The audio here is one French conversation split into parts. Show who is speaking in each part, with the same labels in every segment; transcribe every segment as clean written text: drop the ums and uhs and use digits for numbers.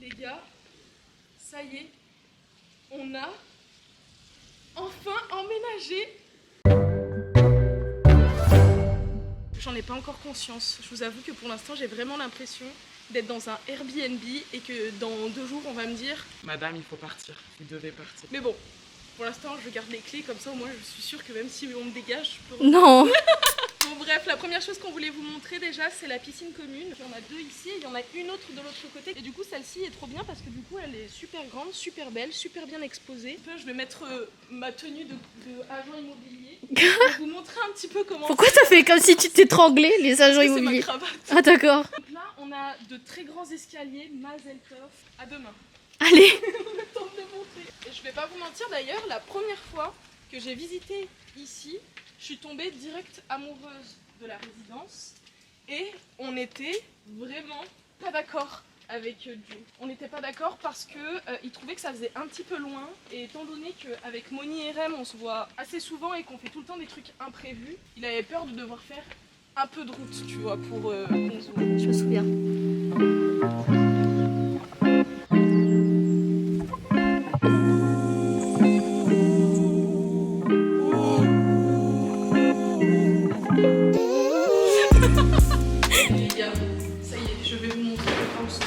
Speaker 1: Les gars, ça y est, on a enfin emménagé. J'en ai pas encore conscience. Je vous avoue que pour l'instant, j'ai vraiment l'impression d'être dans un Airbnb et que dans 2 jours, on va me dire « Madame, il faut partir, vous devez partir ». Mais bon, pour l'instant, je garde les clés, comme ça au moins je suis sûre que même si on me dégage, je peux...
Speaker 2: Non.
Speaker 1: Bon bref, la première chose qu'on voulait vous montrer déjà, c'est la piscine commune. Il y en a 2 ici et il y en a une autre de l'autre côté. Et du coup, celle-ci est trop bien parce que du coup, elle est super grande, super belle, super bien exposée. Je vais mettre ma tenue de agent immobilier. Je vais vous montrer un petit peu comment...
Speaker 2: Pourquoi t'as fait comme si tu t'étranglais, les agents immobiliers?
Speaker 1: C'est ma cravate.
Speaker 2: Ah d'accord.
Speaker 1: Donc là, on a de très grands escaliers, Mazel Tov. À demain.
Speaker 2: Allez.
Speaker 1: Le temps de montrer. Et je vais pas vous mentir d'ailleurs, la première fois que j'ai visité ici, je suis tombée direct amoureuse de la résidence et on n'était vraiment pas d'accord avec Dieu. On n'était pas d'accord parce que il trouvait que ça faisait un petit peu loin et étant donné qu'avec Moni et Rem on se voit assez souvent et qu'on fait tout le temps des trucs imprévus, il avait peur de devoir faire un peu de route, tu vois, pour qu'on se voit.
Speaker 2: Je me souviens.
Speaker 1: Les gars, ça y est, je vais vous montrer le house.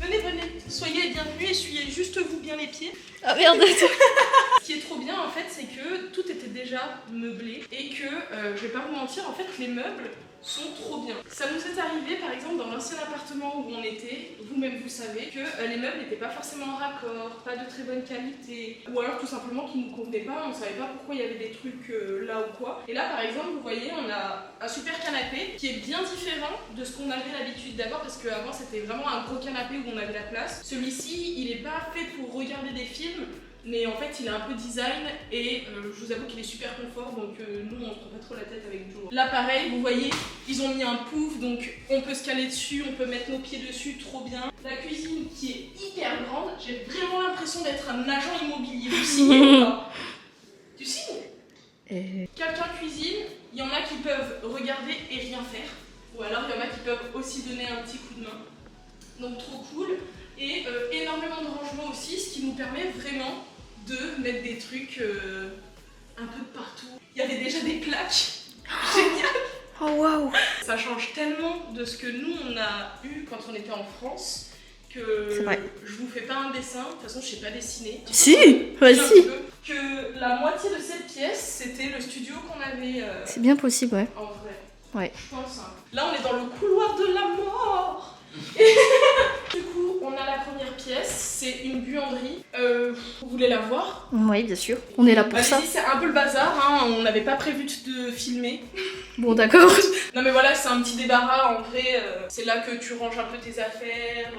Speaker 1: Venez, venez, soyez bienvenus, essuyez juste vous bien les pieds.
Speaker 2: Ah merde.
Speaker 1: Ce qui est trop bien en fait, c'est que tout était déjà meublé et que, je vais pas vous mentir, en fait les meubles sont trop bien. Ça nous est arrivé par exemple dans l'ancien appartement où on était, vous-même vous savez, que les meubles n'étaient pas forcément raccord, pas de très bonne qualité, ou alors tout simplement qu'ils nous convenaient pas, on savait pas pourquoi il y avait des trucs là ou quoi. Et là par exemple, vous voyez, on a un super canapé qui est bien différent de ce qu'on avait l'habitude d'avoir parce qu'avant c'était vraiment un gros canapé où on avait la place. Celui-ci, il est pas fait pour regarder des films, mais en fait il est un peu design et je vous avoue qu'il est super confort, donc nous on se prend pas trop la tête avec Joe. Là pareil, vous voyez, ils ont mis un pouf, donc on peut se caler dessus, on peut mettre nos pieds dessus, trop bien. La cuisine qui est hyper grande, j'ai vraiment l'impression d'être un agent immobilier. Vous signez ou pas? Tu signes? Quelqu'un cuisine, il y en a qui peuvent regarder et rien faire, ou alors il y en a qui peuvent aussi donner un petit coup de main. Donc trop cool. Et énormément de rangement aussi, ce qui nous permet vraiment de mettre des trucs un peu de partout. Il y avait déjà des plaques. Génial.
Speaker 2: Oh waouh.
Speaker 1: Ça change tellement de ce que nous on a eu quand on était en France que je vous fais pas un dessin. De toute façon, je sais pas dessiner.
Speaker 2: Si, vas-y.
Speaker 1: Que la moitié de cette pièce, c'était le studio qu'on avait.
Speaker 2: C'est bien possible, ouais.
Speaker 1: En vrai.
Speaker 2: Ouais.
Speaker 1: Je pense. Hein. Là, on est dans le couloir de la mort. Du coup, on a la première pièce, c'est une buanderie. Vous voulez la voir?
Speaker 2: Oui, bien sûr. On est là pour ça.
Speaker 1: Allez-y, c'est un peu le bazar, hein. On n'avait pas prévu de filmer.
Speaker 2: Bon, d'accord.
Speaker 1: Non mais voilà, c'est un petit débarras en vrai. C'est là que tu ranges un peu tes affaires,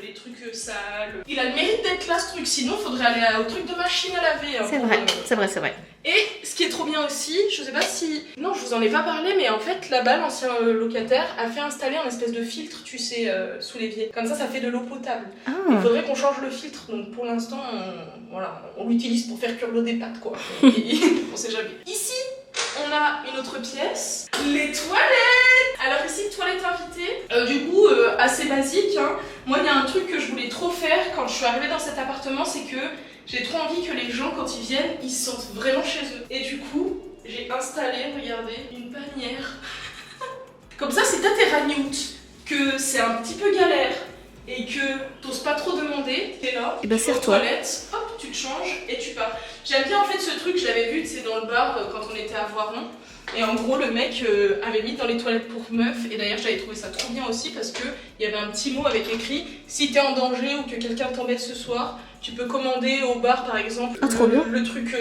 Speaker 1: les trucs sales. Il a le mérite d'être là ce truc, sinon faudrait aller au truc de machine à laver. Hein,
Speaker 2: c'est vrai, c'est vrai, c'est vrai.
Speaker 1: Et ce qui est trop bien aussi, je sais pas si... Non, je vous en ai pas parlé, mais en fait, là-bas, l'ancien locataire a fait installer un espèce de filtre, tu sais, sous l'évier. Comme ça fait de l'eau potable.
Speaker 2: Ah.
Speaker 1: Il faudrait qu'on change le filtre, donc pour l'instant, on l'utilise pour faire cuire l'eau des pâtes, quoi. On sait jamais. Ici, on a une autre pièce, les toilettes. Alors ici, toilette invitée, du coup, assez basique, hein. Moi, il y a un truc que je voulais trop faire quand je suis arrivée dans cet appartement, c'est que j'ai trop envie que les gens, quand ils viennent, ils se sentent vraiment chez eux. Et du coup, j'ai installé, regardez, une panière. Comme ça, si t'as tes ragnoutes, que c'est un petit peu galère et que t'oses pas trop demander, t'es là,
Speaker 2: et ben
Speaker 1: tu vas aux
Speaker 2: serre-toi.
Speaker 1: toilettes, hop, tu te changes et tu pars. J'aime bien en fait ce truc, je l'avais vu, c'est dans le bar quand on était à Voiron. Et en gros, le mec avait mis dans les toilettes pour meuf. Et d'ailleurs, j'avais trouvé ça trop bien aussi parce qu'il y avait un petit mot avec écrit « Si t'es en danger ou que quelqu'un t'embête ce soir, tu peux commander au bar par exemple le truc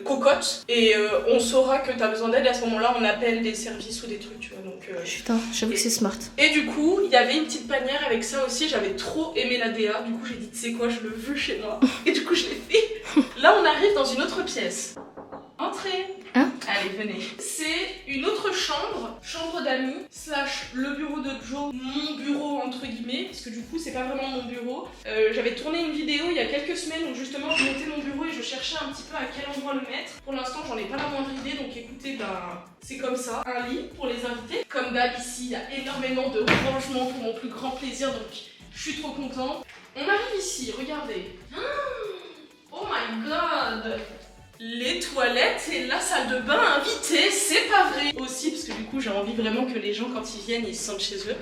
Speaker 1: cocotte et on saura que t'as besoin d'aide et à ce moment-là, on appelle des services ou des trucs, tu vois. Donc,
Speaker 2: putain, j'avoue que c'est smart.
Speaker 1: Et du coup, il y avait une petite panière avec ça aussi. J'avais trop aimé la DA. Du coup, j'ai dit « Tu sais quoi, je le veux chez moi. » Et du coup, je l'ai fait. Là, on arrive dans une autre pièce. Entrez.
Speaker 2: Hein?
Speaker 1: Allez, venez. C'est une autre chambre d'amis, / le bureau de Joe, mon bureau entre guillemets, parce que du coup c'est pas vraiment mon bureau. J'avais tourné une vidéo il y a quelques semaines où justement je montais mon bureau et je cherchais un petit peu à quel endroit le mettre. Pour l'instant j'en ai pas la moindre idée, donc écoutez, c'est comme ça. Un lit pour les invités. Comme d'hab ici, il y a énormément de rangements pour mon plus grand plaisir, donc Je suis trop contente. On arrive ici, regardez. Oh my god! Les toilettes et la salle de bain invitée, c'est pas vrai! Aussi, parce que du coup, j'ai envie vraiment que les gens, quand ils viennent, ils se sentent chez eux.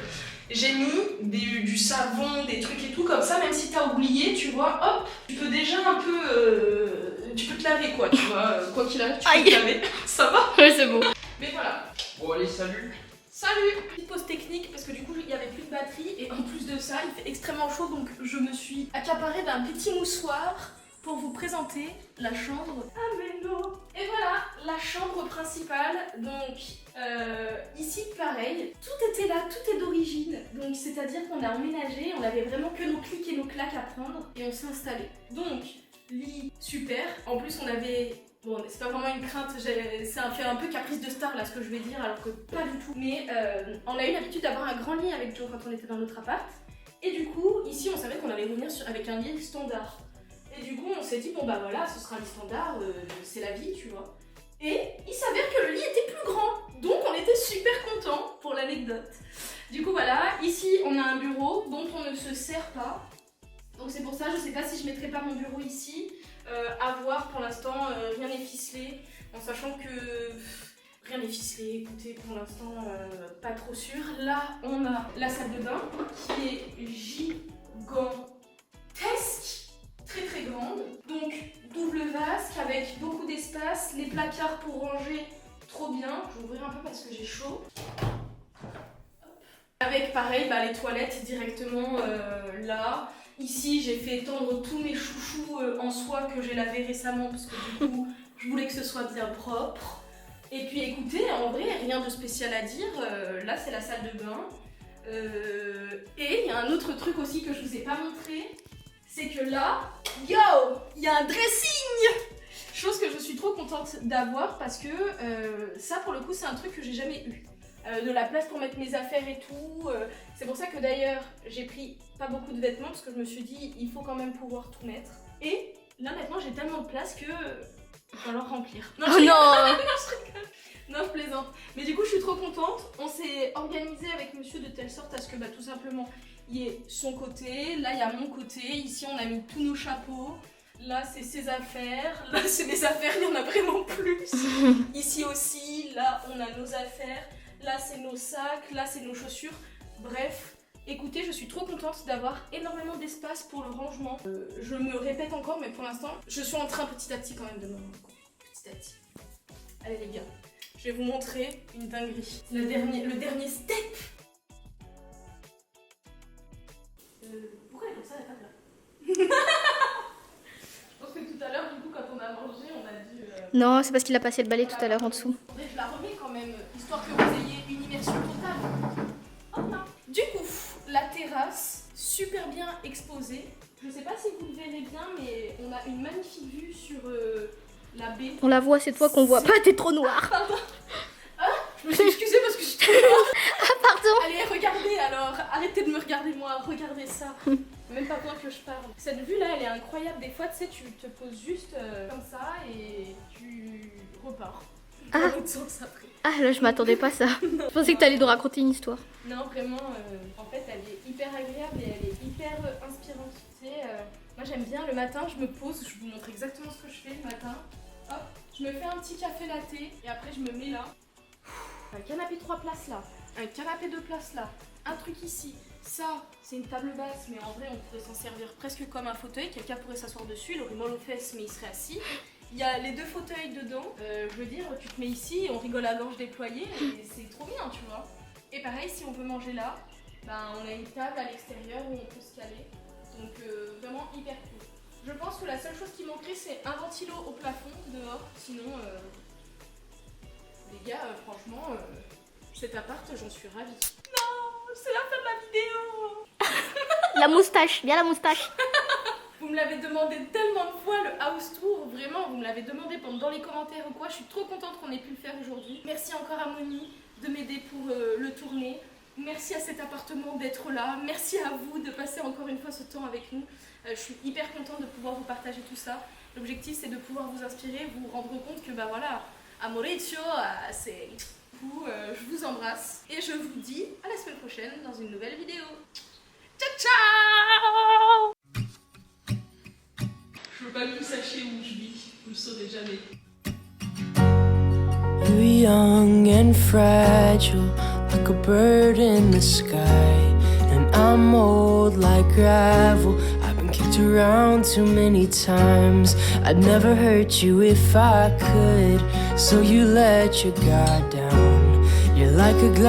Speaker 1: J'ai mis du savon, des trucs et tout, comme ça, même si t'as oublié, tu vois, hop, tu peux déjà un peu... tu peux te laver, quoi, tu vois, quoi qu'il arrive, tu peux te laver. Ça va?
Speaker 2: Ouais, c'est bon.
Speaker 1: Mais voilà.
Speaker 3: Bon allez, salut.
Speaker 1: Salut! Petite pause technique parce que du coup il n'y avait plus de batterie et en plus de ça il fait extrêmement chaud donc je me suis accaparée d'un petit moussoir pour vous présenter la chambre Ameno. Et voilà la chambre principale. Donc ici pareil, tout était là, tout est d'origine. Donc c'est à dire qu'on a emménagé, on avait vraiment que nos clics et nos claques à prendre et on s'est installé. Donc lit super, en plus on avait... Bon, c'est pas vraiment une crainte, c'est un peu caprice de star là ce que je vais dire, alors que pas du tout. Mais on a eu l'habitude d'avoir un grand lit avec Joe quand on était dans notre appart. Et du coup, ici on savait qu'on allait revenir avec un lit standard. Et du coup on s'est dit, bon bah voilà, ce sera un lit standard, c'est la vie, tu vois. Et il s'avère que le lit était plus grand, donc on était super contents pour l'anecdote. Du coup voilà, ici on a un bureau dont on ne se sert pas. Donc c'est pour ça, je sais pas si je mettrai pas mon bureau ici. À voir, pour l'instant, rien n'est ficelé, en sachant que rien n'est ficelé. Écoutez, pour l'instant, pas trop sûr. Là, on a la salle de bain qui est gigantesque, très très grande. Donc, double vasque avec beaucoup d'espace, les placards pour ranger, trop bien. Je vais ouvrir un peu parce que j'ai chaud. Avec pareil, les toilettes directement là. Ici, j'ai fait étendre tous mes chouchous en soie que j'ai lavé récemment parce que du coup, je voulais que ce soit bien propre. Et puis écoutez, en vrai, rien de spécial à dire. Là, c'est la salle de bain. Et il y a un autre truc aussi que je vous ai pas montré. C'est que là, yo, il y a un dressing! Chose que je suis trop contente d'avoir parce que ça, pour le coup, c'est un truc que j'ai jamais eu. De la place pour mettre mes affaires et tout. C'est pour ça que d'ailleurs j'ai pris pas beaucoup de vêtements parce que je me suis dit il faut quand même pouvoir tout mettre. Et là maintenant j'ai tellement de place que il va falloir remplir. Non,
Speaker 2: Oh non!
Speaker 1: non, je rigole. Non, je plaisante. Mais du coup je suis trop contente. On s'est organisé avec monsieur de telle sorte à ce que tout simplement il y ait son côté, là il y a mon côté, ici on a mis tous nos chapeaux. Là c'est ses affaires, là c'est mes affaires, il y en a vraiment plus. Ici aussi, là on a nos affaires. Là c'est nos sacs, là c'est nos chaussures, bref, écoutez, je suis trop contente d'avoir énormément d'espace pour le rangement. Je me répète encore, mais pour l'instant, je suis en train petit à petit quand même de me rendre compte. Petit à petit. Allez les gars, je vais vous montrer une dinguerie. Le dernier step. Pourquoi elle est comme ça, la table là? Je pense que tout à l'heure, du coup, quand on a mangé, on a dû...
Speaker 2: Non, c'est parce qu'il a passé le balai tout à l'heure en dessous.
Speaker 1: Je la remets quand même, histoire que vous ayez une immersion totale. Hop là. Du coup, la terrasse, super bien exposée. Je sais pas si vous le verrez bien, mais on a une magnifique vue sur la baie.
Speaker 2: On la voit, c'est toi qu'on voit pas, t'es trop noire.
Speaker 1: Pardon. Ah, je me suis excusée parce que je suis trop noire.
Speaker 2: Ah, pardon.
Speaker 1: Allez, regardez alors. Arrêtez de me regarder moi, regardez ça. Même pas besoin que je parle. Cette vue là, elle est incroyable. Des fois, tu sais, tu te poses juste comme ça et tu repars.
Speaker 2: Ah.
Speaker 1: Dans l'autre sens après.
Speaker 2: Ah, là, je m'attendais pas à ça. Je pensais que t'allais nous raconter une histoire.
Speaker 1: Non, vraiment, en fait, elle est hyper agréable et elle est hyper inspirante. Tu sais, moi j'aime bien le matin, je me pose, je vous montre exactement ce que je fais le matin. Hop, je me fais un petit café latte et après je me mets là. Un canapé 3 places là, un canapé 2 places là, un truc ici. Ça, c'est une table basse, mais en vrai, on pourrait s'en servir presque comme un fauteuil. Quelqu'un pourrait s'asseoir dessus, il aurait mal aux fesses, mais il serait assis. Il y a les 2 fauteuils dedans. Je veux dire, tu te mets ici, on rigole à gorge déployée, et c'est trop bien, tu vois. Et pareil, si on veut manger là, on a une table à l'extérieur où on peut se caler. Donc vraiment hyper cool. Je pense que la seule chose qui manquerait, c'est un ventilo au plafond dehors. Sinon, les gars, franchement, cet appart, j'en suis ravie. Non, c'est la fin de la vidéo.
Speaker 2: La moustache, bien la moustache.
Speaker 1: Vous me l'avez demandé tellement de fois, le house tour, vraiment, vous me l'avez demandé dans les commentaires ou quoi. Je suis trop contente qu'on ait pu le faire aujourd'hui. Merci encore à Moni de m'aider pour le tourner. Merci à cet appartement d'être là. Merci à vous de passer encore une fois ce temps avec nous. Je suis hyper contente de pouvoir vous partager tout ça. L'objectif, c'est de pouvoir vous inspirer, vous rendre compte que, voilà, Amoreccio, c'est... Je vous embrasse et je vous dis à la semaine prochaine dans une nouvelle vidéo. Ciao, ciao! caché où je vis, vous le saurez jamais.
Speaker 3: You're young and fragile, like a bird in the sky. And I'm old like gravel, I've been kicked around too many times. I'd never hurt you if I could, so you let your guard down. You're like a